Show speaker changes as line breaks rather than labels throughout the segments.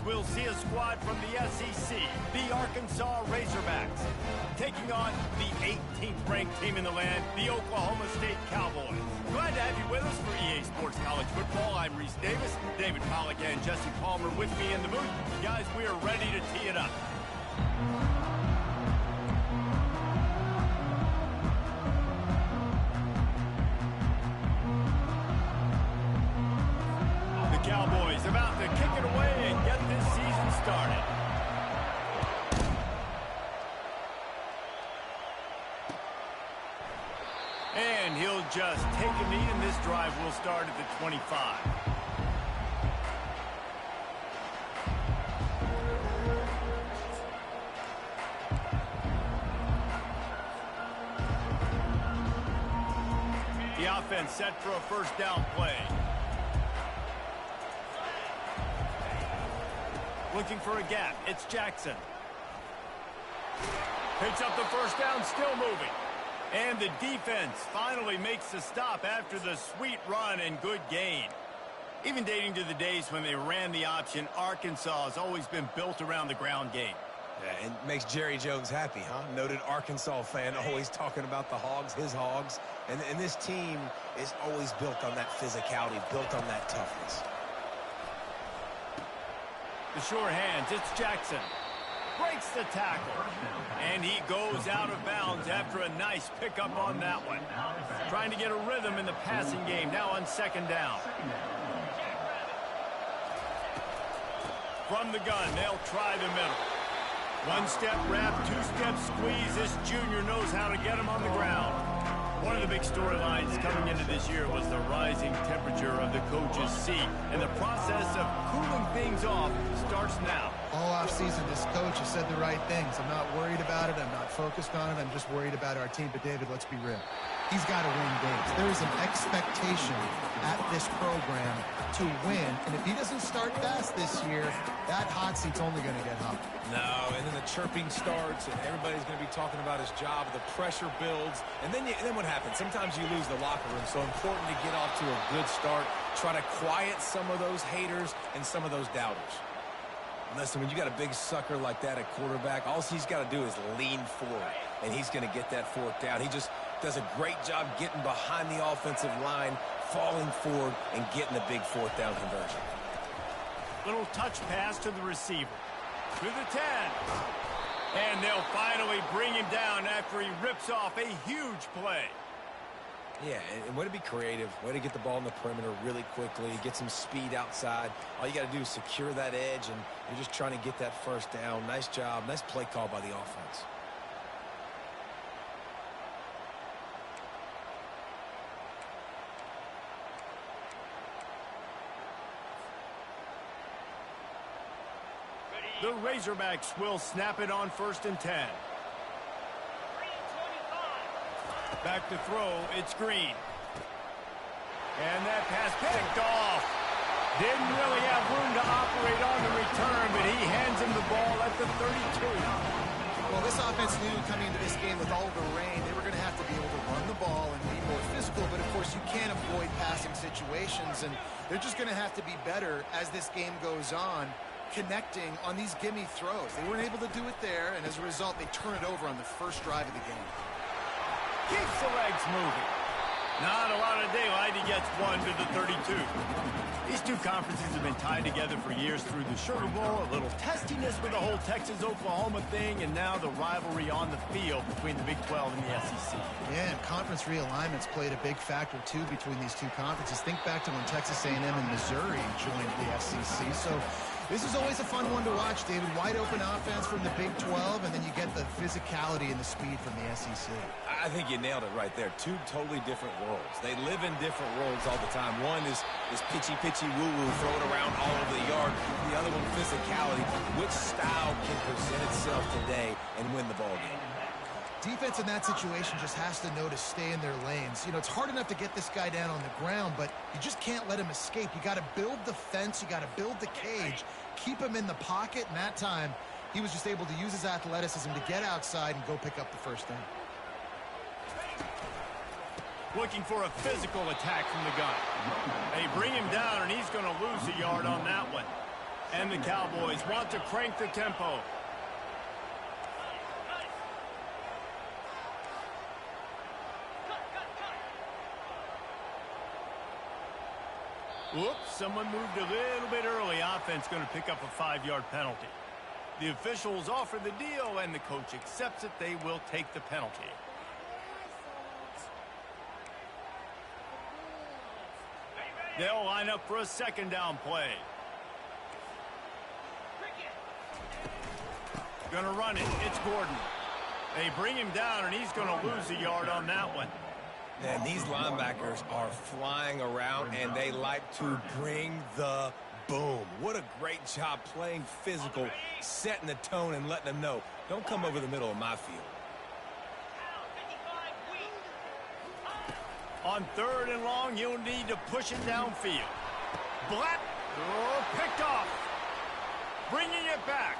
we'll see a squad from the SEC, the Arkansas Razorbacks, taking on the 18th ranked team in the land, the Oklahoma State Cowboys. Glad to have you with us for EA Sports College Football. I'm Reese Davis, David Pollack and Jesse Palmer with me in the booth. Guys, we are ready to tee it up. Cowboys about to kick it away and get this season started. And he'll just take a knee, and this drive will start at the 25. The offense set for a first down play. Looking for a gap. It's Jackson. Picks up the first down, still moving. And the defense finally makes the stop after the sweet run and good gain. Even dating to the days when they ran the option, Arkansas has always been built around the ground game.
Yeah, it makes Jerry Jones happy, huh? Noted Arkansas fan, always talking about the Hogs, his Hogs. And this team is always built on that physicality, built on that toughness.
The sure hands, it's Jackson. Breaks the tackle. And he goes out of bounds after a nice pickup on that one. Trying to get a rhythm in the passing game, now on second down. From the gun, they'll try the middle. One-step wrap, two-step squeeze. This junior knows how to get him on the ground. One of the big storylines coming into this year was the rising temperature of the coach's seat, and the process of cooling things off starts now.
All offseason, this coach has said the right things. I'm not worried about it. I'm not focused on it. I'm just worried about our team. But, David, let's be real. He's got to win games. There is an expectation at this program to win, and if he doesn't start fast this year, that hot seat's only going to get hot.
No, and then the chirping starts, and everybody's going to be talking about his job. The pressure builds, and then what happens? Sometimes you lose the locker room, so important to get off to a good start. Try to quiet some of those haters and some of those doubters. Listen, when you got a big sucker like that at quarterback, all he's got to do is lean forward, and he's going to get that fourth down. He just does a great job getting behind the offensive line, falling forward, and getting the big fourth down conversion.
Little touch pass to the receiver. To the 10. And they'll finally bring him down after he rips off a huge play.
Yeah, and way to be creative, way to get the ball in the perimeter really quickly, get some speed outside. All you got to do is secure that edge, and you're just trying to get that first down. Nice job, nice play call by the offense.
The Razorbacks will snap it on 1st and 10. Back to throw, it's Green. And that pass picked off. Didn't really have room to operate on the return, but he hands him the ball at the 32.
Well, this offense knew coming into this game with all the rain, they were going to have to be able to run the ball and be more physical, but of course you can't avoid passing situations, and they're just going to have to be better as this game goes on, connecting on these gimme throws. They weren't able to do it there, and as a result, they turn it over on the first drive of the game.
Keeps the legs moving. Not a lot of daylight. He gets one to the 32. These two conferences have been tied together for years through the Sugar Bowl, a little testiness with the whole Texas-Oklahoma thing, and now the rivalry on the field between the Big 12 and the SEC.
Yeah, and conference realignments played a big factor, too, between these two conferences. Think back to when Texas A&M and Missouri joined the SEC. So this is always a fun one to watch, David. Wide open offense from the Big 12, and then you get the physicality and the speed from the SEC.
I think you nailed it right there. Two totally different worlds. They live in different worlds all the time. One is pitchy woo-woo, throw it around all over the yard. The other one, physicality. Which style can present itself today and win the ball game?
Defense in that situation just has to know to stay in their lanes. You know, it's hard enough to get this guy down on the ground, but you just can't let him escape. You got to build the fence. You got to build the cage. Keep him in the pocket, and that time he was just able to use his athleticism to get outside and go pick up the first down.
Looking for a physical attack from the gun. They bring him down, and he's going to lose a yard on that one. And the Cowboys want to crank the tempo. Whoops, someone moved a little bit early. Offense going to pick up a 5-yard penalty. The officials offer the deal, and the coach accepts it. They will take the penalty. They'll line up for a second down play. Going to run it. It's Gordon. They bring him down, and he's going to lose a yard on that one.
And these linebackers are flying around, and they like to bring the boom. What a great job playing physical, setting the tone, and letting them know, don't come over the middle of my field.
On 3rd and long, you'll need to push it downfield. Black. Oh, picked off. Bringing it back.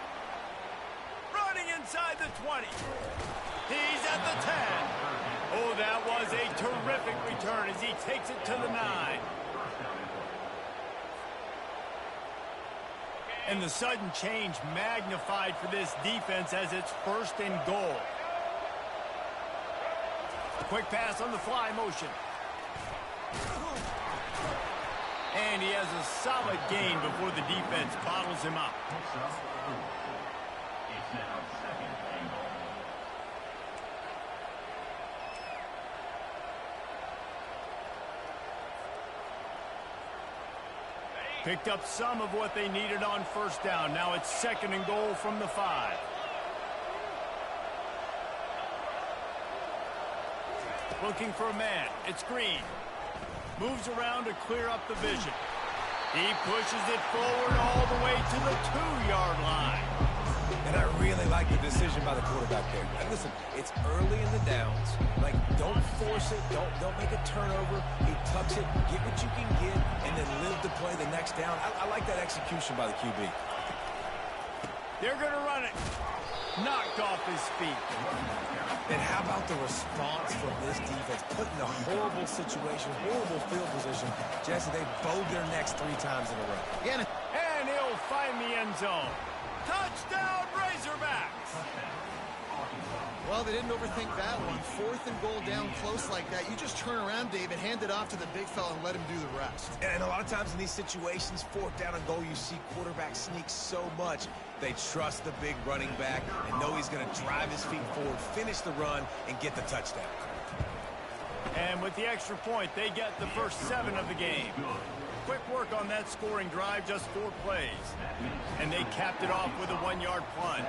Running inside the 20. He's at the 10. Oh, that was a terrific return as he takes it to the 9. And the sudden change magnified for this defense as it's 1st and goal. Quick pass on the fly motion. And he has a solid gain before the defense bottles him up. Picked up some of what they needed on 1st down. Now it's 2nd and goal from the 5. Looking for a man. It's Green. Moves around to clear up the vision. He pushes it forward all the way to the 2-yard line.
And I really like the decision by the quarterback there. And listen, it's early in the downs. Like, don't force it. Don't make a turnover. He tucks it, get what you can get, and then live to play the next down. I like that execution by the QB.
They're going to run it. Knocked off his feet.
And how about the response from this defense? Put in a horrible situation, horrible field position. Jesse, they bowed their necks 3 times in a row.
Yeah.
And he'll find the end zone. Touchdown, Razorbacks!
Well, they didn't overthink that one. 4th and goal down close like that. You just turn around, David, hand it off to the big fella and let him do the rest.
And a lot of times in these situations, 4th down and goal, you see quarterbacks sneak so much. They trust the big running back and know he's going to drive his feet forward, finish the run, and get the touchdown.
And with the extra point, they get the first 7 of the game. Quick work on that scoring drive, just 4 plays. And they capped it off with a 1-yard plunge.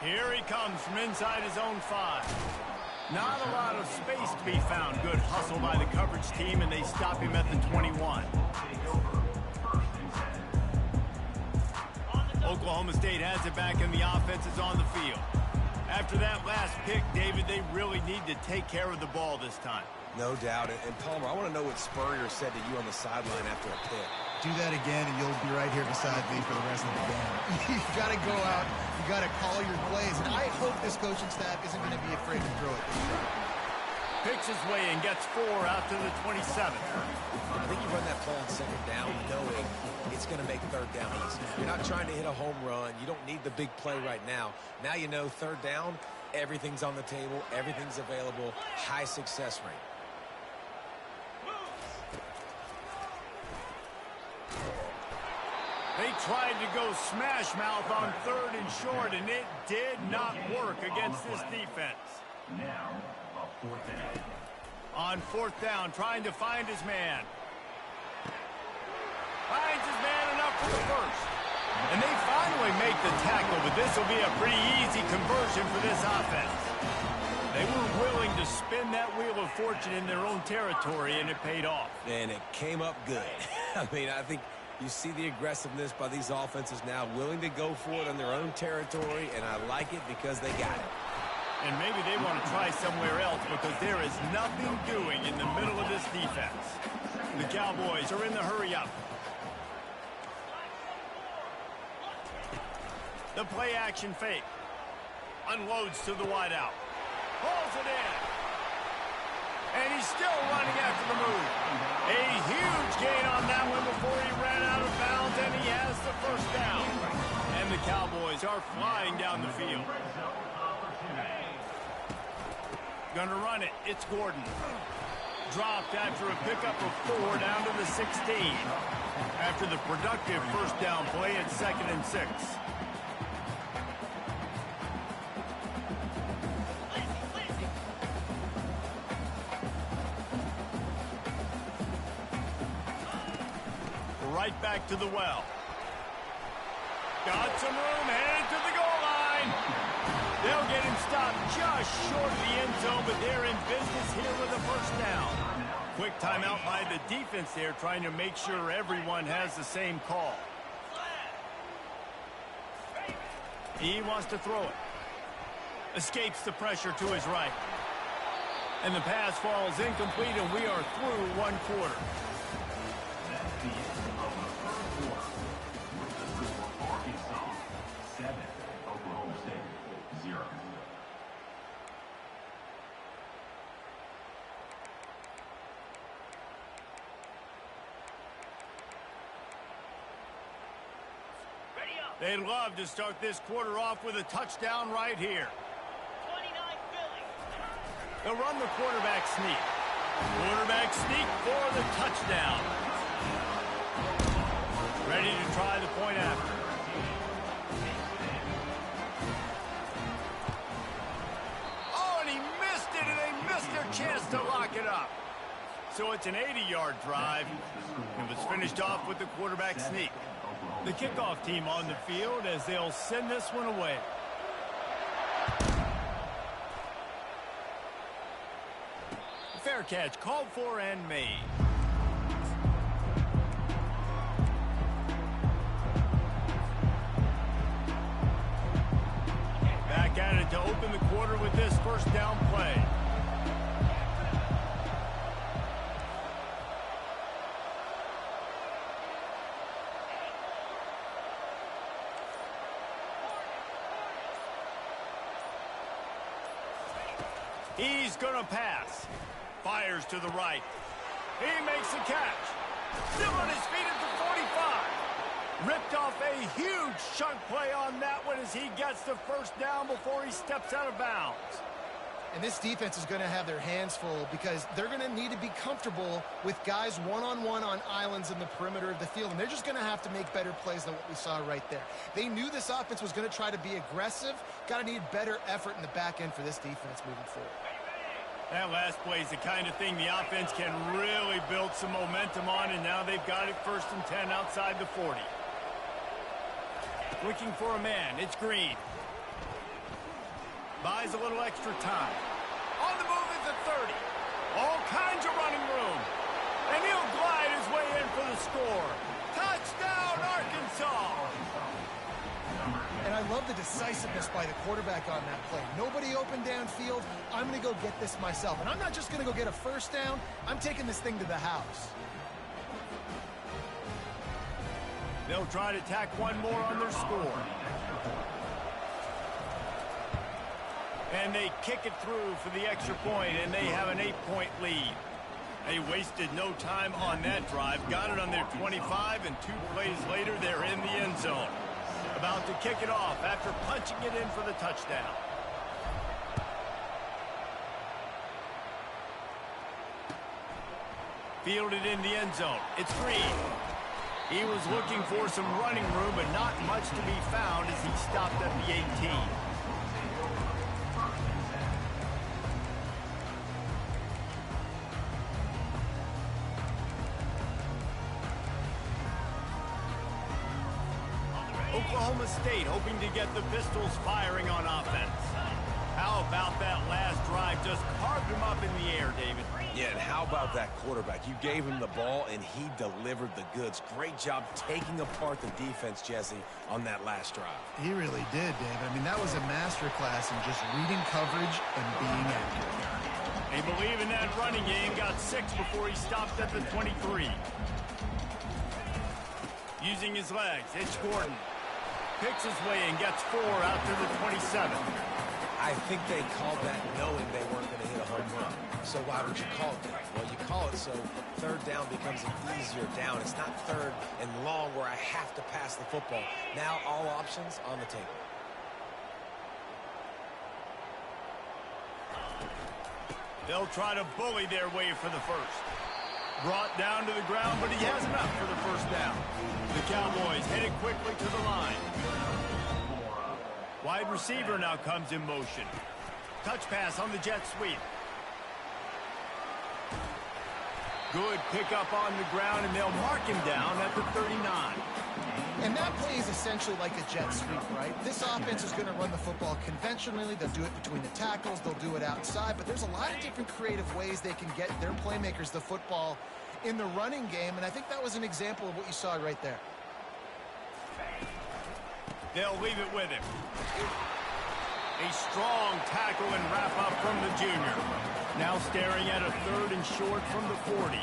Here he comes from inside his own 5. Not a lot of space to be found. Good hustle by the coverage team, and they stop him at the 21. Oklahoma State has it back, and the offense is on the field. After that last pick, David, they really need to take care of the ball this time.
No doubt. And Palmer, I want to know what Spurrier said to you on the sideline after a pick.
Do that again, and you'll be right here beside me for the rest of the game. You've got to go out. You've got to call your plays. And I hope this coaching staff isn't going to be afraid to throw it this time.
Picks his way and gets 4 out to the 27.
I think you run that ball on 2nd down knowing it's going to make 3rd down easy. You're not trying to hit a home run. You don't need the big play right now. Now you know 3rd down, everything's on the table, everything's available, high success rate.
They tried to go smash mouth on 3rd and short, and it did not work against this defense.
Now, a 4th down.
On 4th down, trying to find his man. Finds his man enough for the first. And they finally make the tackle, but this will be a pretty easy conversion for this offense. They were willing to spin that wheel of fortune in their own territory, and it paid off.
And it came up good. I mean, I think you see the aggressiveness by these offenses now, willing to go for it on their own territory, and I like it because they got it.
And maybe they want to try somewhere else because there is nothing doing in the middle of this defense. The Cowboys are in the hurry-up. The play-action fake. Unloads to the wideout. Pulls it in. he's still running after the move. A huge gain on that one before he ran out of bounds, and he has the first down. And the Cowboys are flying down the field. Gonna run it. It's Gordon. Dropped after a pickup of 4 down to the 16. After the productive first down play at 2nd and 6. Right back to the well. Got some room, headed to the goal line. They'll get him stopped just short of the end zone, but they're in business here with a first down. Quick timeout by the defense there, trying to make sure everyone has the same call. He wants to throw it. Escapes the pressure to his right. And the pass falls incomplete, and we are through one quarter.
That's the end of the first quarter. The score, Arkansas 7, Oklahoma State 0.
They'd love to start this quarter off with a touchdown right here.
29 Philly.
They'll run the quarterback sneak. Quarterback sneak for the touchdown. Ready to try the point after. Oh, and he missed it, and they missed their chance to lock it up. So it's an 80-yard drive. It was finished off with the quarterback sneak. The kickoff team on the field as they'll send this one away. Fair catch called for and made. Back at it to open the quarter with this first down play. He's going to pass. Fires to the right. He makes the catch. Still on his feet at the 45. Ripped off a huge chunk play on that one as he gets the first down before he steps out of bounds.
And this defense is going to have their hands full because they're going to need to be comfortable with guys one-on-one on islands in the perimeter of the field. And they're just going to have to make better plays than what we saw right there. They knew this offense was going to try to be aggressive. Got to need better effort in the back end for this defense moving forward.
That last play is the kind of thing the offense can really build some momentum on, and now they've got it 1st and 10 outside the 40. Looking for a man. It's Green. Buys a little extra time. On the move at the 30. All kinds of running room. And he'll glide his way in for the score. Touchdown, Arkansas!
And I love the decisiveness by the quarterback on that play. Nobody open downfield. I'm going to go get this myself. And I'm not just going to go get a first down. I'm taking this thing to the house.
They'll try to tack one more on their score. And they kick it through for the extra point, and they have an 8-point lead. They wasted no time on that drive. Got it on their 25, and 2 plays later, they're in the end zone. About to kick it off after punching it in for the touchdown. Fielded in the end zone. It's Green. He was looking for some running room, but not much to be found as he stopped at the 18. Oklahoma State hoping to get the Pistols firing on offense. How about that last drive? Just carved him up in the air, David.
Yeah, and how about that quarterback? You gave him the ball, and he delivered the goods. Great job taking apart the defense, Jesse, on that last drive.
He really did, David. I mean, that was a masterclass in just reading coverage and being accurate.
They believe in that running game. Got 6 before he stopped at the 23. Using his legs, it's Gordon. Picks his way and gets 4 out to the 27.
I think they called that knowing they weren't going to hit a home run. So why would you call it that? Well, you call it so third down becomes an easier down. It's not third and long where I have to pass the football. Now all options on the table.
They'll try to bully their way for the first. Brought down to the ground, but he has enough for the first down. The Cowboys headed quickly to the line. Wide receiver now comes in motion. Touch pass on the jet sweep. Good pickup on the ground, and they'll mark him down at the 39.
And that play is essentially like a jet sweep, right? This offense is going to run the football conventionally. They'll do it between the tackles. They'll do it outside. But there's a lot of different creative ways they can get their playmakers the football in the running game. And I think that was an example of what you saw right there.
They'll leave it with him. A strong tackle and wrap up from the junior. Now staring at a third and short from the 40.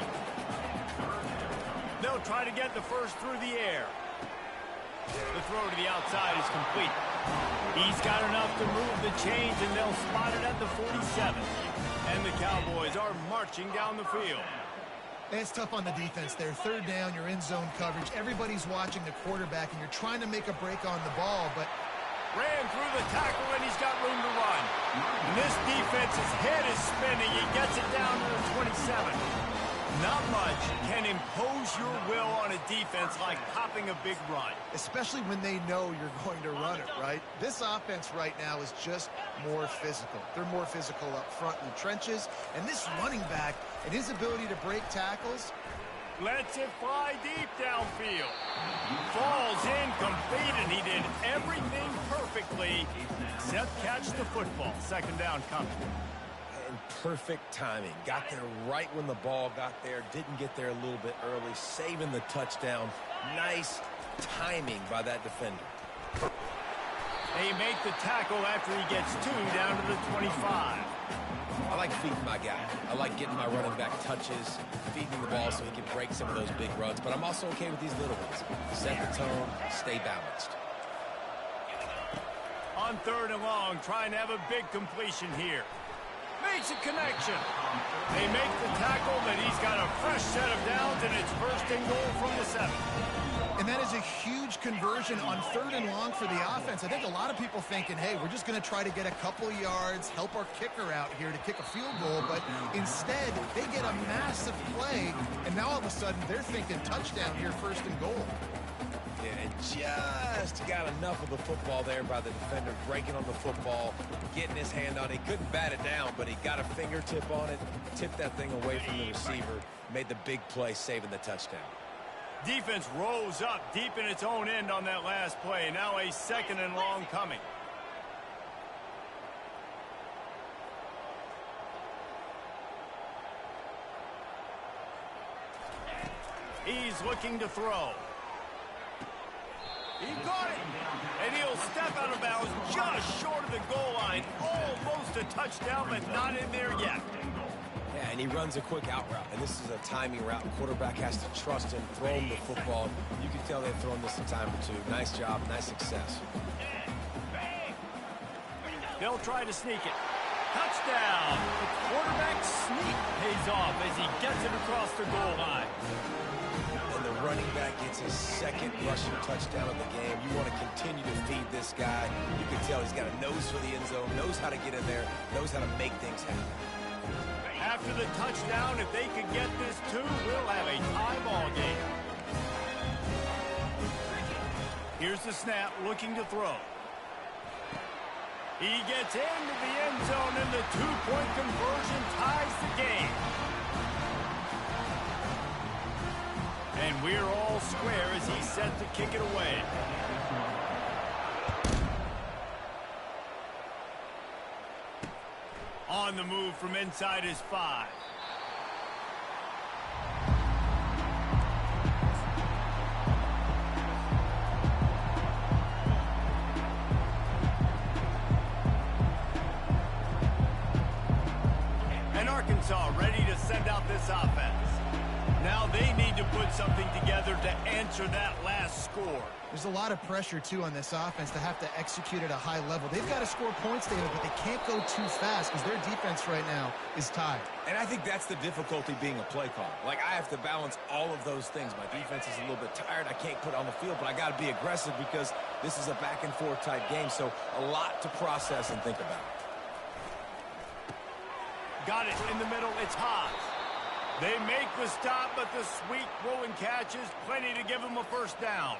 They'll try to get the first through the air. The throw to the outside is complete. He's got enough to move the chains, and they'll spot it at the 47. And the Cowboys are marching down the field.
It's tough on the defense there. Third down, you're in zone coverage. Everybody's watching the quarterback, and you're trying to make a break on the ball, but
ran through the tackle, and he's got room to run. And this defense's head is spinning. He gets it down to the 27. Not much can impose your will on a defense like popping a big run.
especially when they know you're going to run it, right? This offense right now is just more physical. They're more physical up front in the trenches, and this running back and his ability to break tackles.
Lets it fly deep downfield. Falls incomplete, and he did everything perfectly except catch the football. Second down coming.
And perfect timing. Got there right when the ball got there. Didn't get there a little bit early. Saving the touchdown. Nice timing by that defender.
They make the tackle after he gets two down to the 25.
I like feeding my guy. I like getting my running back touches, feeding the ball so he can break some of those big runs. But I'm also okay with these little ones. Set the tone, stay balanced.
On third and long, trying to have a big completion here. Makes a connection. They make the tackle, but he's got a fresh set of downs, and it's first and goal from the 7.
And that is a huge conversion on third and long for the offense. I think a lot of people thinking, hey, we're just going to try to get a couple yards, help our kicker out here to kick a field goal. But instead, they get a massive play, and now all of a sudden they're thinking touchdown here, first and goal.
Yeah, and just got enough of the football there by the defender, breaking on the football, getting his hand on it. He couldn't bat it down, but he got a fingertip on it, tipped that thing away from the receiver, made the big play, saving the touchdown.
Defense rose up deep in its own end on that last play. Now a second and long coming. He's looking to throw. He caught it, and he'll step out of bounds just short of the goal line. Almost a touchdown, but not in there yet.
Yeah, and he runs a quick out route, and this is a timing route. The quarterback has to trust him, throw him the football. You can tell they've thrown this a time or two. Nice job, nice success.
They'll try to sneak it. Touchdown! The quarterback sneak pays off as he gets it across the goal line.
And the running back gets his second rushing touchdown of the game. You want to continue to feed this guy. You can tell he's got a nose for the end zone, knows how to get in there, knows how to make things happen.
After the touchdown, if they could get this too, we'll have a tie ball game. Here's the snap, looking to throw. He gets into the end zone, and the two-point conversion ties the game. And we're all square as he's set to kick it away. On the move from inside his 5. And Arkansas ready to send out this offense. Now they need to put something together to answer that last score.
There's a lot of pressure, too, on this offense to have to execute at a high level. They've got to score points, David, but they can't go too fast because their defense right now is tied.
And I think that's the difficulty being a play caller. Like, I have to balance all of those things. My defense is a little bit tired. I can't put it on the field, but I got to be aggressive because this is a back-and-forth type game, so a lot to process and think about.
Got it in the middle. It's Haas. They make the stop, but the sweet rolling catch is plenty to give them a first down.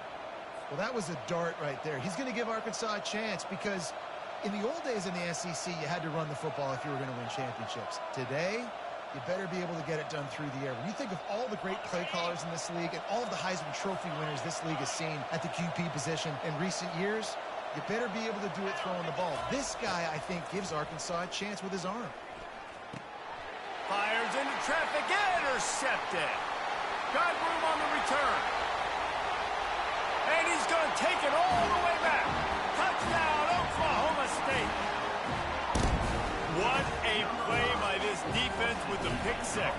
Well, that was a dart right there. He's going to give Arkansas a chance because in the old days in the SEC, you had to run the football if you were going to win championships. Today, you better be able to get it done through the air. When you think of all the great play callers in this league and all of the Heisman Trophy winners this league has seen at the QB position in recent years, you better be able to do it throwing the ball. This guy, I think, gives Arkansas a chance with his arm.
Fires into traffic, intercepted. Got room on the return. And he's going to take it all the way back. Touchdown, Oklahoma State. What a play by this defense with the pick six.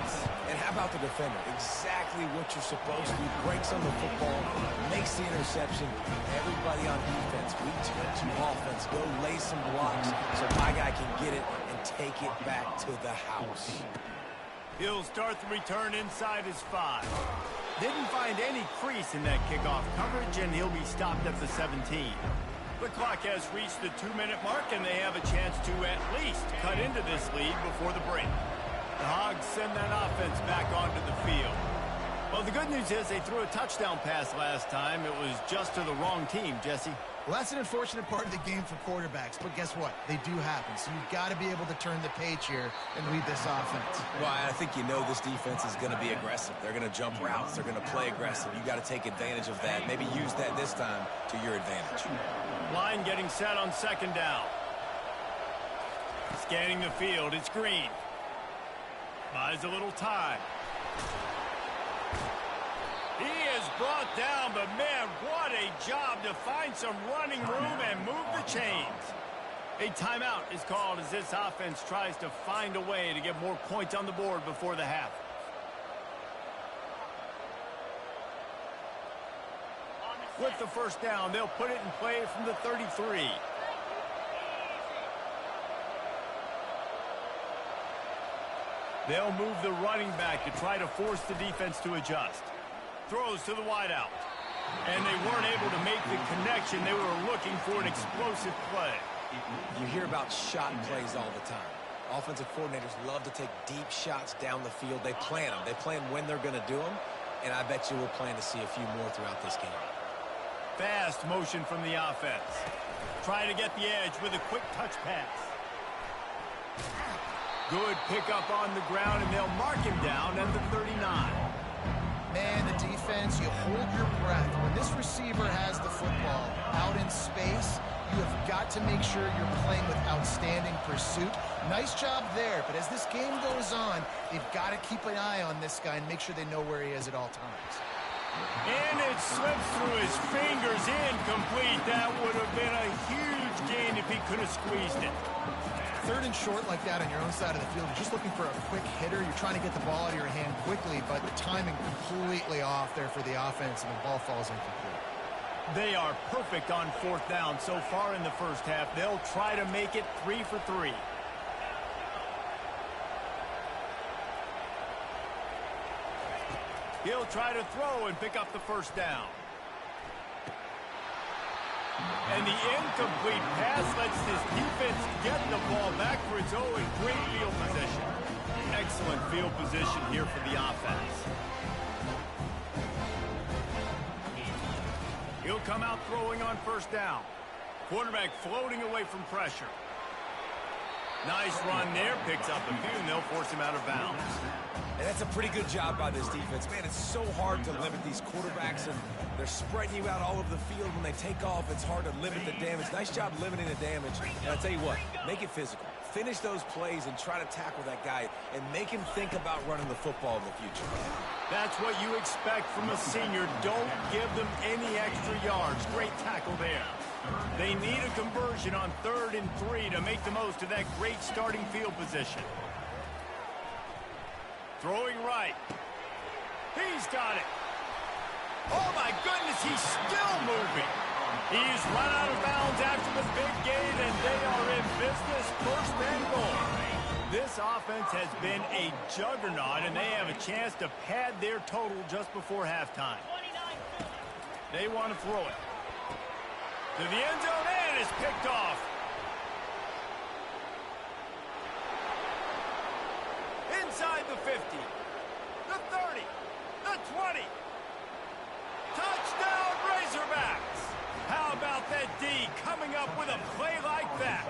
And how about the defender? Exactly what you're supposed to do. Breaks on the football, makes the interception. Everybody on defense, we turn to offense. Go lay some blocks so my guy can get it and take it back to the house.
He'll start the return inside his 5. Didn't find any crease in that kickoff coverage, and he'll be stopped at the 17. The clock has reached the 2-minute mark, and they have a chance to at least cut into this lead before the break. The Hogs send that offense back onto the field. Well, the good news is they threw a touchdown pass last time. It was just to the wrong team, Jesse.
Well, that's an unfortunate part of the game for quarterbacks, but guess what? They do happen, so you've got to be able to turn the page here and lead this offense.
Well, I think you know this defense is going to be aggressive. They're going to jump routes. They're going to play aggressive. You got to take advantage of that. Maybe use that this time to your advantage.
Line getting set on second down. Scanning the field, it's Green. Buys a little time. He is brought down, but man, what a job to find some running room and move the chains. A timeout is called as this offense tries to find a way to get more points on the board before the half. With the first down, they'll put it in play from the 33. They'll move the running back to try to force the defense to adjust. Throws to the wideout. And they weren't able to make the connection. They were looking for an explosive play.
You hear about shot plays all the time. Offensive coordinators love to take deep shots down the field. They plan them. They plan when they're going to do them. And I bet you we'll plan to see a few more throughout this game.
Fast motion from the offense. Trying to get the edge with a quick touch pass. Good pickup on the ground, and they'll mark him down at the 39.
Man, the defense, you hold your breath. When this receiver has the football out in space, you have got to make sure you're playing with outstanding pursuit. Nice job there, but as this game goes on, they've got to keep an eye on this guy and make sure they know where he is at all times.
And it slips through his fingers, incomplete. That would have been a huge gain if he could have squeezed it.
Third and short like that on your own side of the field, you're just looking for a quick hitter. You're trying to get the ball out of your hand quickly, but the timing completely off there for the offense, and the ball falls incomplete.
They are perfect on fourth down so far in the first half. They'll try to make it 3 for 3. He'll try to throw and pick up the first down. And the incomplete pass lets this defense get the ball back for its own great field position. Excellent field position here for the offense. He'll come out throwing on first down. Quarterback floating away from pressure. Nice run there, picks up a few, and they'll force him out of bounds.
And that's a pretty good job by this defense. Man, it's so hard to limit these quarterbacks, and they're spreading you out all over the field. When they take off, it's hard to limit the damage. Nice job limiting the damage. And I'll tell you what, make it physical. Finish those plays and try to tackle that guy and make him think about running the football in the future.
That's what you expect from a senior. Don't give them any extra yards. Great tackle there. They need a conversion on 3rd and 3 to make the most of that great starting field position. Throwing right. He's got it. Oh, my goodness, he's still moving. He's run out of bounds after the big gain, and they are in business, first and goal. This offense has been a juggernaut, and they have a chance to pad their total just before halftime. They want to throw it to the end zone, and it's picked off. Inside the 50, the 30, the 20. Touchdown, Razorbacks! How about that D coming up with a play like that?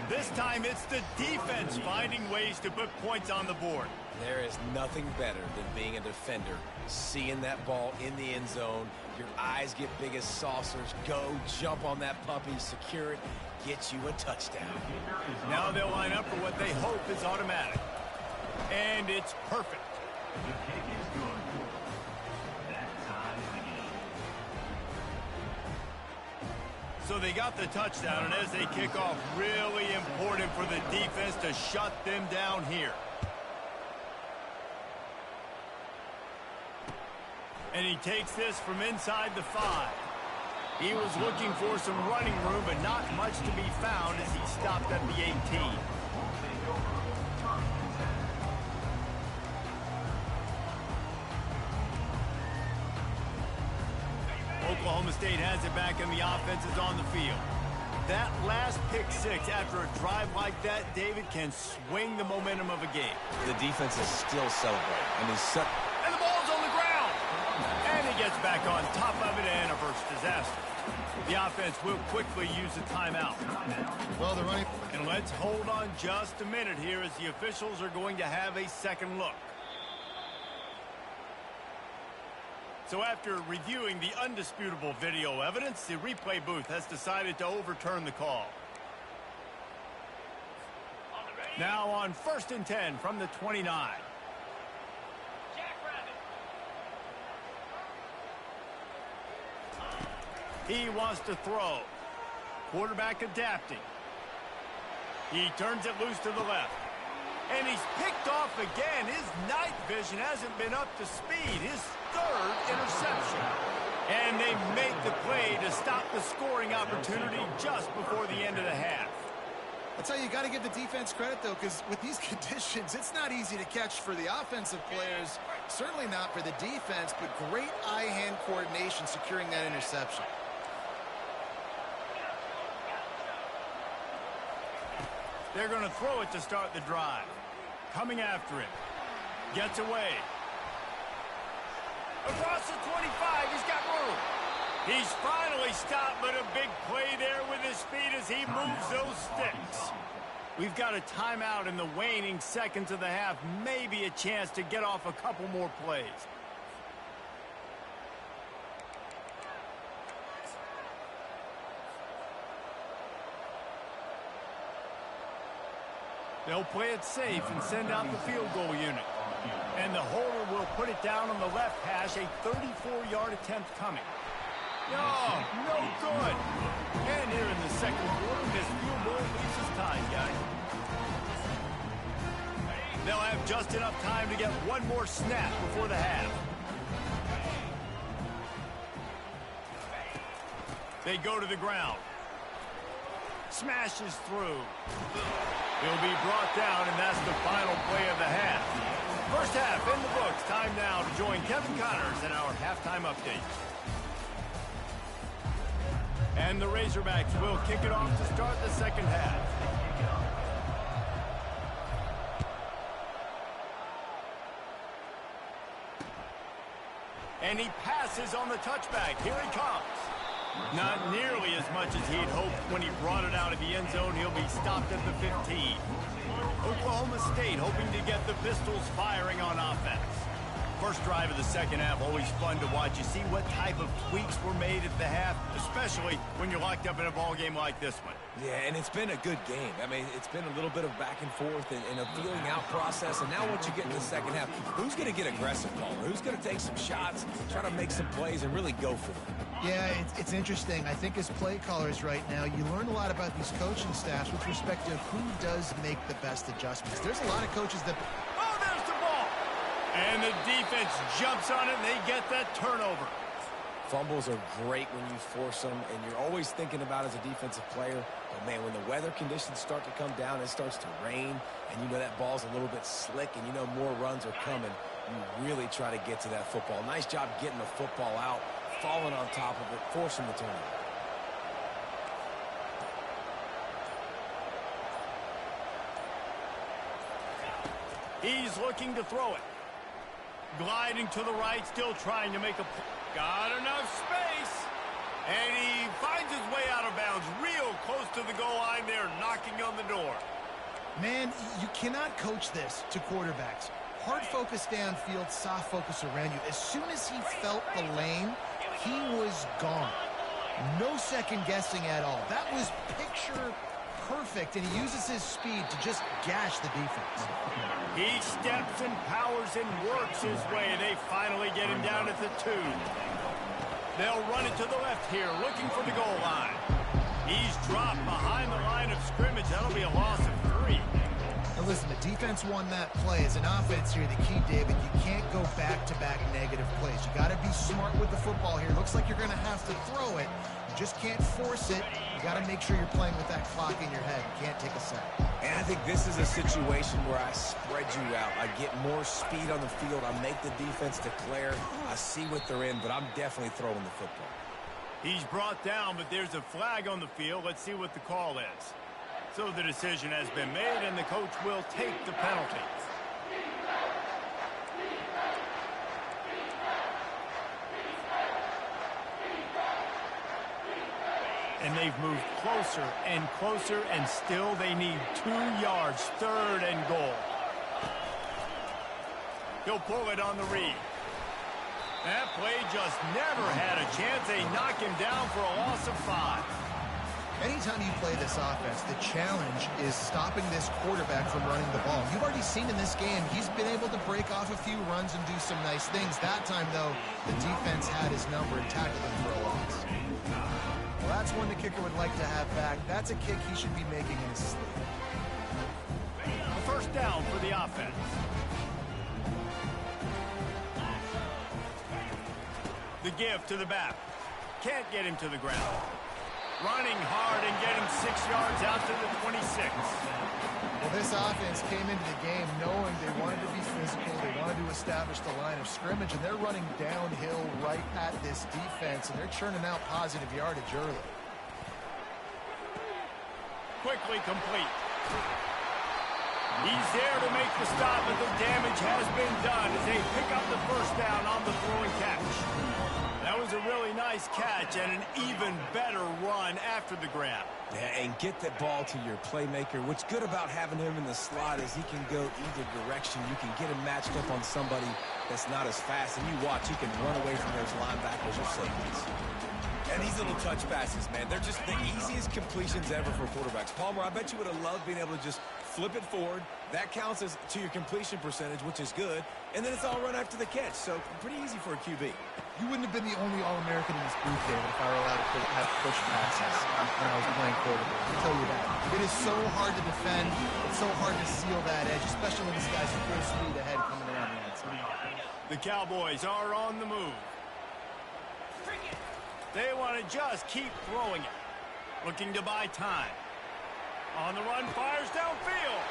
This time it's the defense finding ways to put points on the board.
There is nothing better than being a defender, seeing that ball in the end zone, your eyes get big as saucers, go jump on that puppy, secure it, get you a touchdown.
Now they'll line up for what they hope is automatic. And it's perfect.
The kick is good. That ties the game.
So they got the touchdown, and as they kick off, really important for the defense to shut them down here. And he takes this from inside the 5. He was looking for some running room, but not much to be found as he stopped at the 18. Oklahoma State has it back, and the offense is on the field. That last pick 6 after a drive like that, David, can swing the momentum of a game.
The defense is still celebrating. I mean,
and the ball's on the ground. And he gets back on top of it and averts disaster. The offense will quickly use a timeout.
Well, the running...
And let's hold on just a minute here as the officials are going to have a second look. So after reviewing the undisputable video evidence, the replay booth has decided to overturn the call. Now on 1st and 10 from the 29. He wants to throw. Quarterback adapting. He turns it loose to the left. And he's picked off again. His night vision hasn't been up to speed. His 3rd interception. And they make the play to stop the scoring opportunity just before the end of the half.
I'll tell you, you got to give the defense credit, though, because with these conditions, it's not easy to catch for the offensive players. Certainly not for the defense, but great eye-hand coordination securing that interception.
They're going to throw it to start the drive. Coming after it. Gets away. Across the 25, he's got room. He's finally stopped, but a big play there with his feet as he moves those sticks. We've got a timeout in the waning seconds of the half. Maybe a chance to get off a couple more plays. They'll play it safe and send out the field goal unit. And the holder will put it down on the left hash, a 34-yard attempt coming. No, no good. And here in the second quarter, this field goal leaves us tied, guys. They'll have just enough time to get one more snap before the half. They go to the ground. Smashes through. He'll be brought down, and that's the final play of the half. First half in the books. Time now to join Kevin Connors in our halftime update. And the Razorbacks will kick it off to start the second half. And he passes on the touchback. Here he comes. Not nearly as much as he'd hoped when he brought it out of the end zone. He'll be stopped at the 15. Oklahoma State hoping to get the Pistols firing on offense. First drive of the second half, always fun to watch. You see what type of tweaks were made at the half, especially when you're locked up in a ball game like this one.
Yeah, and it's been a good game. I mean, it's been a little bit of back and forth and a feeling out process. And now once you get in the second half, who's going to get aggressive, Paul? Who's going to take some shots, try to make some plays, and really go for them?
Yeah, it's interesting. I think as play callers right now, you learn a lot about these coaching staffs with respect to who does make the best adjustments. There's a lot of coaches that...
Oh, there's the ball! And the defense jumps on it, and they get that turnover.
Fumbles are great when you force them, and you're always thinking about as a defensive player, but man, when the weather conditions start to come down, it starts to rain, and you know that ball's a little bit slick, and you know more runs are coming, you really try to get to that football. Nice job getting the football out, falling on top of it, forcing the turnover.
He's looking to throw it. Gliding to the right, still trying to make a... Got enough space. And he finds his way out of bounds real close to the goal line there, knocking on the door.
Man, you cannot coach this to quarterbacks. Hard focus downfield, soft focus around you. As soon as he felt the lane, he was gone. No second guessing at all. That was picture perfect, and he uses his speed to just gash the defense.
He steps and powers and works his way. They finally get him down at the 2. They'll run it to the left here, looking for the goal line. He's dropped behind the line of scrimmage. That'll be a loss of 3.
Now listen, the defense won that play. As an offense here, the key, David, you can't go back-to-back negative plays. You got to be smart with the football here. Looks like you're going to have to throw it. You just can't force it. You got to make sure you're playing with that clock in your head. You can't take a sack.
And I think this is a situation where I spread you out. I get more speed on the field. I make the defense declare. I see what they're in, but I'm definitely throwing the football.
He's brought down, but there's a flag on the field. Let's see what the call is. So the decision has been made, and the coach will take the penalty. And they've moved closer and closer, and still they need 2 yards, 3rd and goal. He'll pull it on the read. That play just never had a chance. They knock him down for a loss of 5.
Anytime you play this offense, the challenge is stopping this quarterback from running the ball. You've already seen in this game, he's been able to break off a few runs and do some nice things. That time, though, the defense had his number and tackled him for a loss. Well, that's one the kicker would like to have back. That's a kick he should be making in his sleep.
A first down for the offense. The give to the back. Can't get him to the ground. Running hard and getting 6 yards out to the 26.
Well, this offense came into the game knowing they wanted to be physical. They wanted to establish the line of scrimmage, and they're running downhill right at this defense, and they're churning out positive yardage early.
Quickly complete. He's there to make the stop, but the damage has been done as they pick up the first down on the throw and catch. That was a really nice catch and an even better run after the grab.
Yeah, and get that ball to your playmaker. What's good about having him in the slot is he can go either direction. You can get him matched up on somebody that's not as fast, and you watch, he can run away from those linebackers or safeties. And these little touch passes, man, they're just the easiest completions ever for quarterbacks. Palmer, I bet you would have loved being able to just flip it forward. That counts as to your completion percentage, which is good. And then it's all run after the catch. So pretty easy for a QB.
You wouldn't have been the only All-American in this booth, David, if I were allowed to have push passes when I was playing quarterback. I'll tell you that. It is so hard to defend. It's so hard to seal that edge, especially when this guy's full speed ahead coming around the outside.
The Cowboys are on the move. They want to just keep throwing it. Looking to buy time. On the run, fires downfield.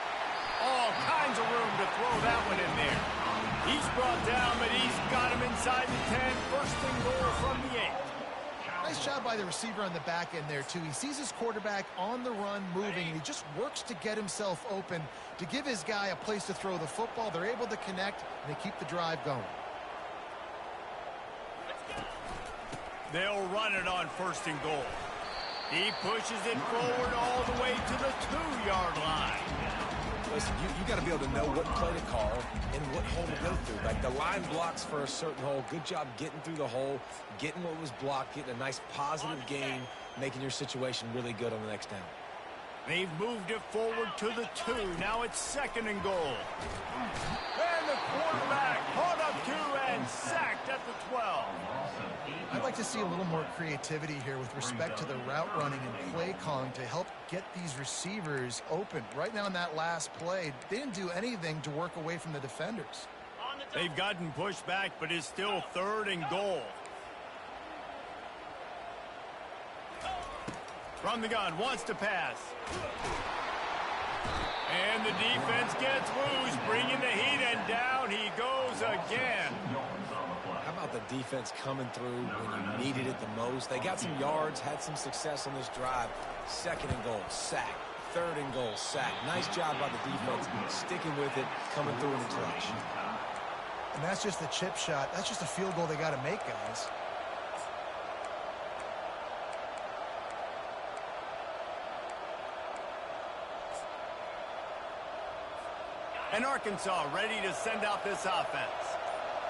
All kinds of room to throw that one in there. He's brought down, but he's got him inside the 10. First and goal from the 8.
Nice job by the receiver on the back end there, too. He sees his quarterback on the run moving, and he just works to get himself open to give his guy a place to throw the football. They're able to connect, and they keep the drive going.
They'll run it on first and goal. He pushes it forward all the way to the 2-yard line.
Listen, you got to be able to know what play to call and what hole to go through. Like the line blocks for a certain hole. Good job getting through the hole, getting what was blocked, getting a nice positive gain, making your situation really good on the next down.
They've moved it forward to the 2. Now it's second and goal. And the quarterback caught up to and sacked at the 12.
I'd like to see a little more creativity here with respect to the route running and play calling to help get these receivers open. Right now in that last play, they didn't do anything to work away from the defenders.
They've gotten pushed back, but it's still 3rd and goal. From the gun, wants to pass. And the defense gets loose, bringing the heat, and down he goes again.
How about the defense coming through when you needed it the most? They got some yards, had some success on this drive. 2nd and goal, sack. 3rd and goal, sack. Nice job by the defense, sticking with it, coming through in the clutch.
And that's just the chip shot. That's just a field goal they got to make, guys.
And Arkansas ready to send out this offense.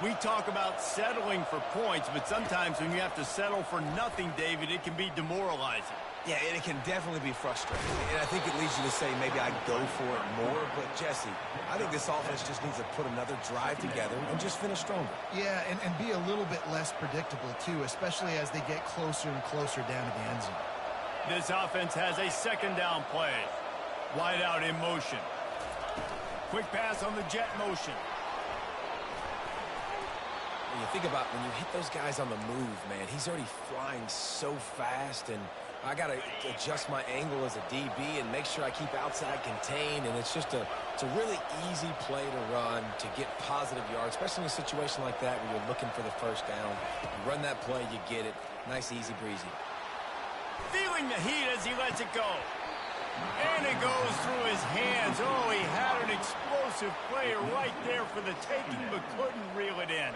We talk about settling for points, but sometimes when you have to settle for nothing, David, it can be demoralizing.
Yeah, and it can definitely be frustrating. And I think it leads you to say maybe I'd go for it more. But, Jesse, I think this offense just needs to put another drive together and just finish stronger.
Yeah, and be a little bit less predictable, too, especially as they get closer and closer down to the end zone.
This offense has a 2nd down play. Wide out in motion. Quick pass on the jet motion.
When you think about when you hit those guys on the move, man, he's already flying so fast, and I got to adjust my angle as a DB and make sure I keep outside contained, and it's a really easy play to run to get positive yards, especially in a situation like that where you're looking for the 1st down. You run that play, you get it. Nice, easy breezy.
Feeling the heat as he lets it go. And it goes through his hands. Oh, he had an explosive player right there for the taking, but couldn't reel it in.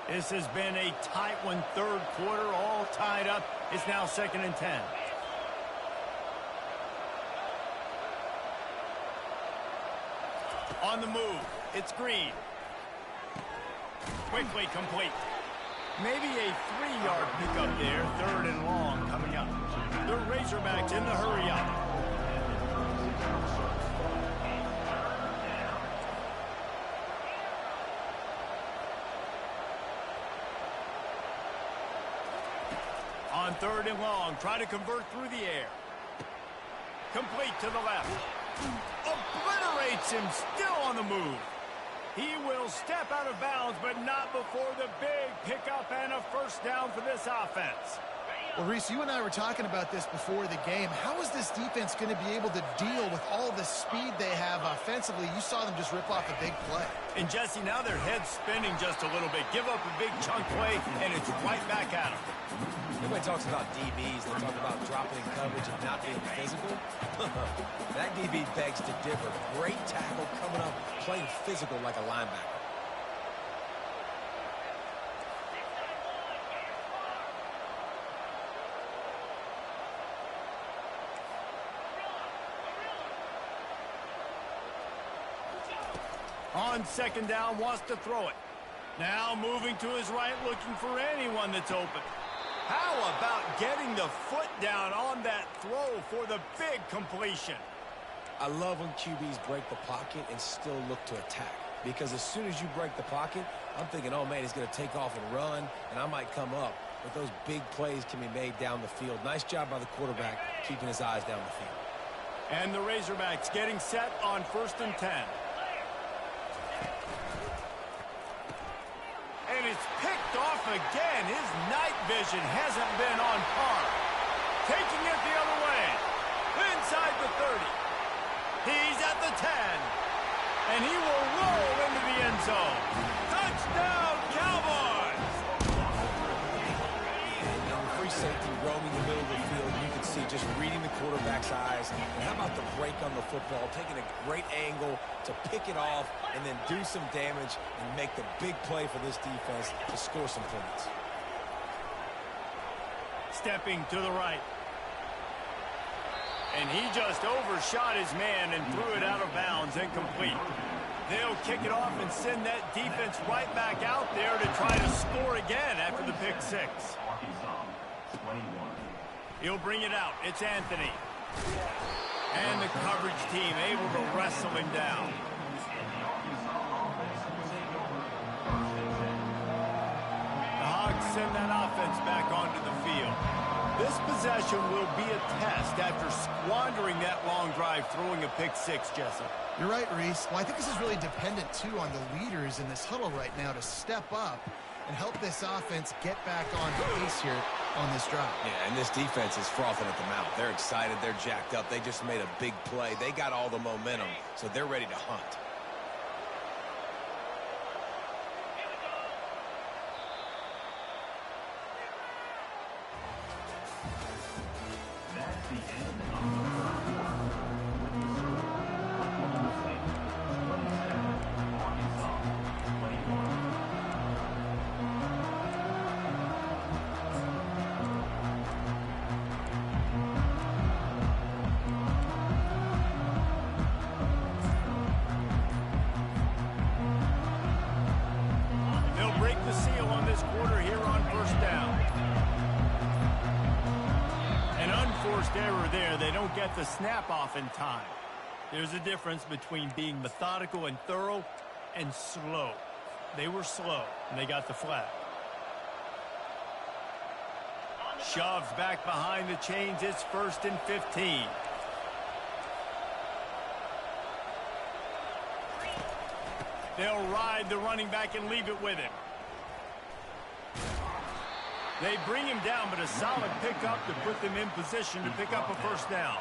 This has been a tight one, 3rd quarter, all tied up. It's now 2nd and 10. On the move, it's Green. Quickly complete. Maybe a 3-yard pickup there, 3rd and long coming up. The Razorbacks in the hurry up. On 3rd and long, try to convert through the air. Complete to the left. Obliterates him, still on the move. He will step out of bounds, but not before the big pickup and a 1st down for this offense.
Well, Reese, you and I were talking about this before the game. How is this defense going to be able to deal with all the speed they have offensively? You saw them just rip off a big play.
And, Jesse, now their head's spinning just a little bit. Give up a big chunk play, and it's right back at them.
Everybody talks about DBs. They talk about dropping in coverage and not being physical. That DB begs to differ. Great tackle coming up, playing physical like a linebacker.
On 2nd down, wants to throw it. Now moving to his right, looking for anyone that's open. How about getting the foot down on that throw for the big completion?
I love when QBs break the pocket and still look to attack. Because as soon as you break the pocket, I'm thinking, oh, man, he's going to take off and run, and I might come up. But those big plays can be made down the field. Nice job by the quarterback keeping his eyes down the field.
And the Razorbacks getting set on 1st and 10. And it's picked off again. His night vision hasn't been on par. Taking it the other way. Inside the 30. He's at the 10. And he will roll into the end zone. Touchdown, Cowboys!
And free safety roaming the middle of the field. You can see just reading the quarterback's eyes. And how about the break on the football? Taking a great angle to pick it off and then do some damage and make the big play for this defense to score some points.
Stepping to the right. And he just overshot his man and threw it out of bounds, incomplete. They'll kick it off and send that defense right back out there to try to score again after the pick 6. He'll bring it out. It's Anthony. And the coverage team able to wrestle him down. The Hogs send that offense back onto the field. This possession will be a test after squandering that long drive, throwing a pick six, Jesse.
You're right, Reese. Well, I think this is really dependent, too, on the leaders in this huddle right now to step up and help this offense get back on pace here on this drive.
Yeah, and this defense is frothing at the mouth. They're excited. They're jacked up. They just made a big play. They got all the momentum, so they're ready to hunt.
That's the end of the first quarter. With the score, Oklahoma State 27, Arkansas 21.
They'll break the seal on this quarter here on first down. An unforced error there. They don't get the snap off in time. There's a difference between being methodical and thorough and slow. They were slow, and they got the flag. Shoves back behind the chains. It's 1st and 15. They'll ride the running back and leave it with him. They bring him down, but a solid pickup to put them in position to pick up a first down.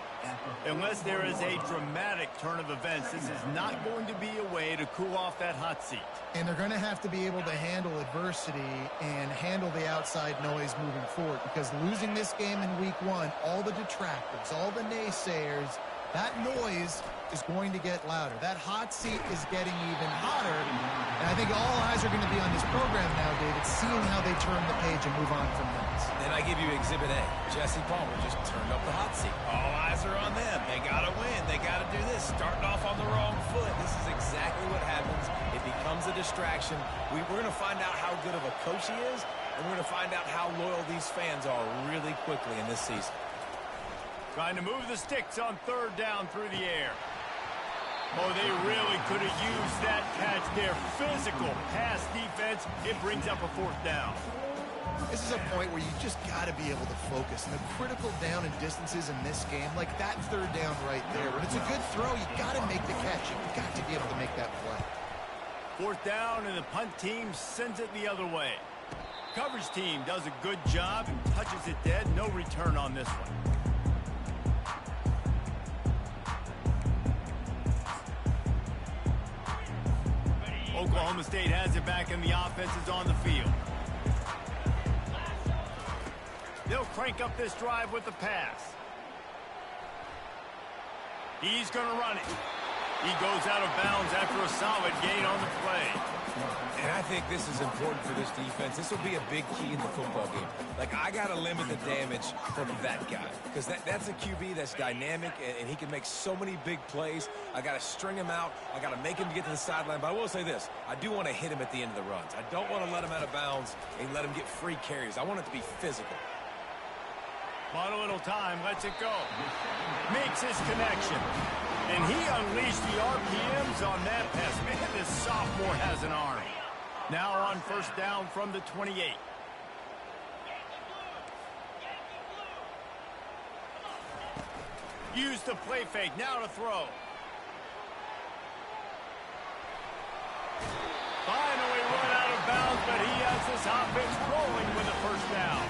Unless there is a dramatic turn of events, this is not going to be a way to cool off that hot seat.
And they're going to have to be able to handle adversity and handle the outside noise moving forward, because losing this game in week 1, all the detractors, all the naysayers, that noise is going to get louder. That hot seat is getting even hotter. And I think all eyes are going to be on this program now, David, seeing how they turn the page and move on from this.
Then I give you Exhibit A. Jesse Palmer just turned up the hot seat. All eyes are on them. They got to win. They got to do this. Starting off on the wrong foot. This is exactly what happens. It becomes a distraction. We're going to find out how good of a coach he is, and we're going to find out how loyal these fans are really quickly in this season.
Trying to move the sticks on 3rd down through the air. Oh, they really could have used that catch there. Physical pass defense. It brings up a 4th down.
This is a point where you just got to be able to focus. And the critical down and distances in this game, like that 3rd down right there, when it's a good throw, you got to make the catch. You've got to be able to make that play.
4th down, and the punt team sends it the other way. Coverage team does a good job and touches it dead. No return on this one. Oklahoma State has it back, and the offense is on the field. They'll crank up this drive with the pass. He's going to run it. He goes out of bounds after a solid gain on the play.
And I think this is important for this defense. This will be a big key in the football game. Like, I got to limit the damage from that guy, because that's a QB that's dynamic, and he can make so many big plays. I got to string him out. I got to make him get to the sideline. But I will say this. I do want to hit him at the end of the runs. I don't want to let him out of bounds and let him get free carries. I want it to be physical.
On a little time, lets it go. Makes his connection. And he unleashed the RPMs on that pass. Man, this sophomore has an arm. Now on 1st down from the 28. Use the play fake. Now to throw. Finally run out of bounds, but he has this offense rolling with a 1st down.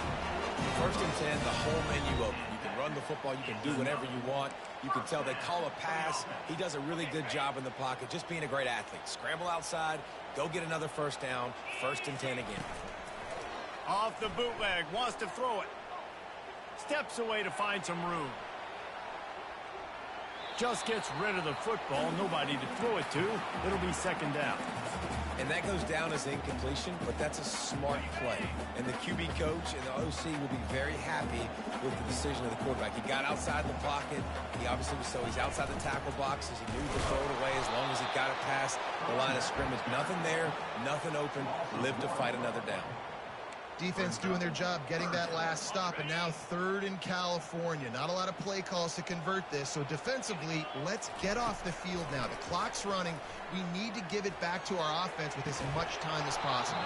1st and 10, the whole menu open. You can run the football. You can do whatever you want. You can tell they call a pass. He does a really good job in the pocket, just being a great athlete. Scramble outside, go get another 1st down, 1st and 10 again.
Off the bootleg, wants to throw it. Steps away to find some room. Just gets rid of the football. Nobody to throw it to. It'll be 2nd down.
And that goes down as incompletion, but that's a smart play. And the QB coach and the OC will be very happy with the decision of the quarterback. He got outside the pocket. He obviously was he's outside the tackle box as he knew to throw it away as long as he got it past the line of scrimmage. Nothing there, nothing open. Live to fight another down.
Defense doing their job, getting that last stop, and now 3rd in California. Not a lot of play calls to convert this, so defensively, let's get off the field now. The clock's running. We need to give it back to our offense with as much time as possible.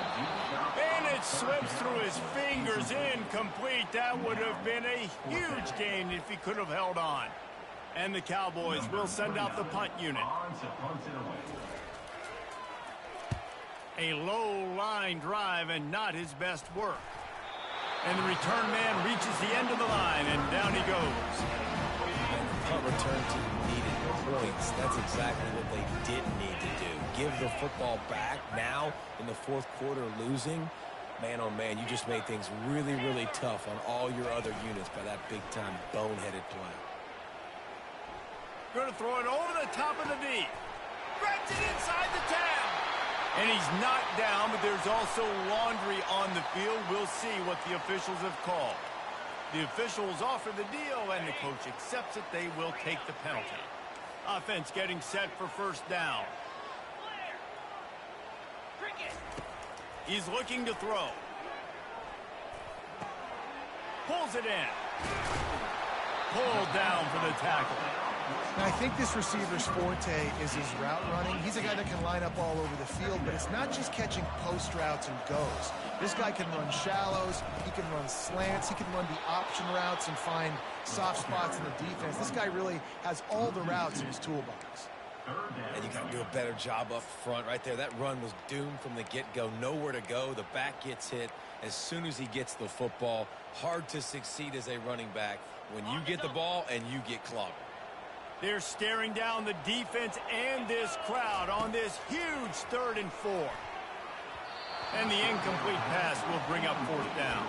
And it slips through his fingers, incomplete. That would have been a huge gain if he could have held on. And the Cowboys will send out the punt unit. A low line drive and not his best work. And the return man reaches the end of the line, and down he goes.
And the punt return team needed points. That's exactly what they didn't need to do. Give the football back now in the 4th quarter losing. Man, oh man, you just made things really, really tough on all your other units by that big-time boneheaded play.
Going to throw it over the top of the D. Grabs it inside the 10. And he's knocked down, but there's also laundry on the field. We'll see what the officials have called. The officials offer the deal, and the coach accepts it. They will take the penalty. Offense getting set for 1st down. He's looking to throw. Pulls it in. Pulled down for the tackle.
Now, I think this receiver's forte is his route running. He's a guy that can line up all over the field, but it's not just catching post routes and goes. This guy can run shallows, he can run slants, he can run the option routes and find soft spots in the defense. This guy really has all the routes in his toolbox.
And you got to do a better job up front right there. That run was doomed from the get-go. Nowhere to go. The back gets hit as soon as he gets the football. Hard to succeed as a running back when you get the ball and you get clobbered.
They're staring down the defense and this crowd on this huge 3rd and 4. And the incomplete pass will bring up 4th down.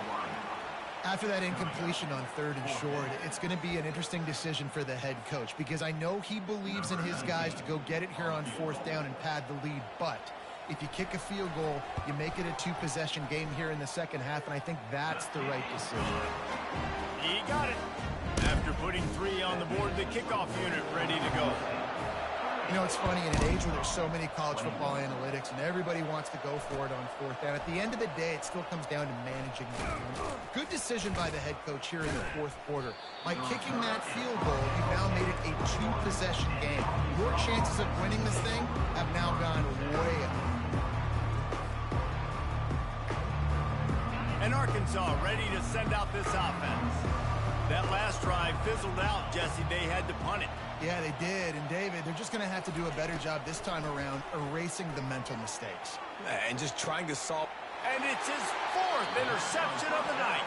After that incompletion on 3rd and short, it's going to be an interesting decision for the head coach because I know he believes in his guys to go get it here on 4th down and pad the lead, but if you kick a field goal, you make it a 2-possession game here in the 2nd half, and I think that's the right decision.
He got it. After putting 3 on the board, the kickoff unit ready to go.
You know, it's funny, in an age where there's so many college football analytics and everybody wants to go for it on 4th down, at the end of the day, it still comes down to managing the game. Good decision by the head coach here in the 4th quarter. By kicking that field goal, you've now made it a 2-possession game. Your chances of winning this thing have now gone way up.
And Arkansas ready to send out this offense. That last drive fizzled out, Jesse. They had to punt it.
Yeah, they did. And, David, they're just going to have to do a better job this time around erasing the mental mistakes.
And just trying to solve.
And it's his 4th interception of the night.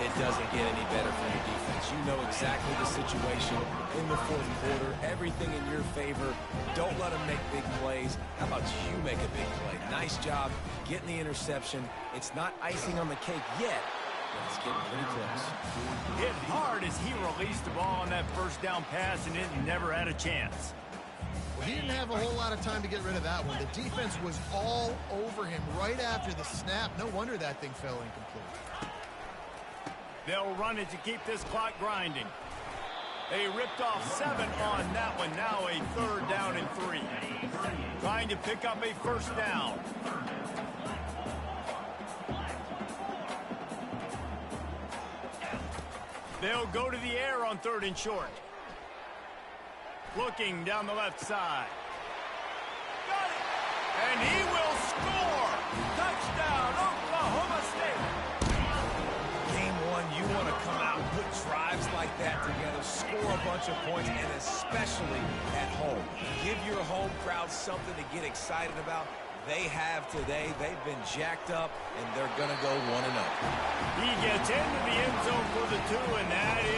It doesn't get any better for your defense. You know exactly the situation in the 4th quarter. Everything in your favor. Don't let them make big plays. How about you make a big play? Nice job getting the interception. It's not icing on the cake yet. It's getting pretty close.
Hit hard as he released the ball on that 1st down pass, and it never had a chance.
Well, he didn't have a whole lot of time to get rid of that one. The defense was all over him right after the snap. No wonder that thing fell incomplete.
They'll run it to keep this clock grinding. They ripped off 7 on that one. Now a 3rd down and 3. Trying to pick up a 1st down. They'll go to the air on 3rd and short. Looking down the left side. Got it! And he will score! Touchdown, Oklahoma State!
Game 1, you want to come out and put drives like that together, score a bunch of points, and especially at home. Give your home crowd something to get excited about. They have today. They've been jacked up, and they're going to go 1-0.
He gets into the end zone for the 2, and that is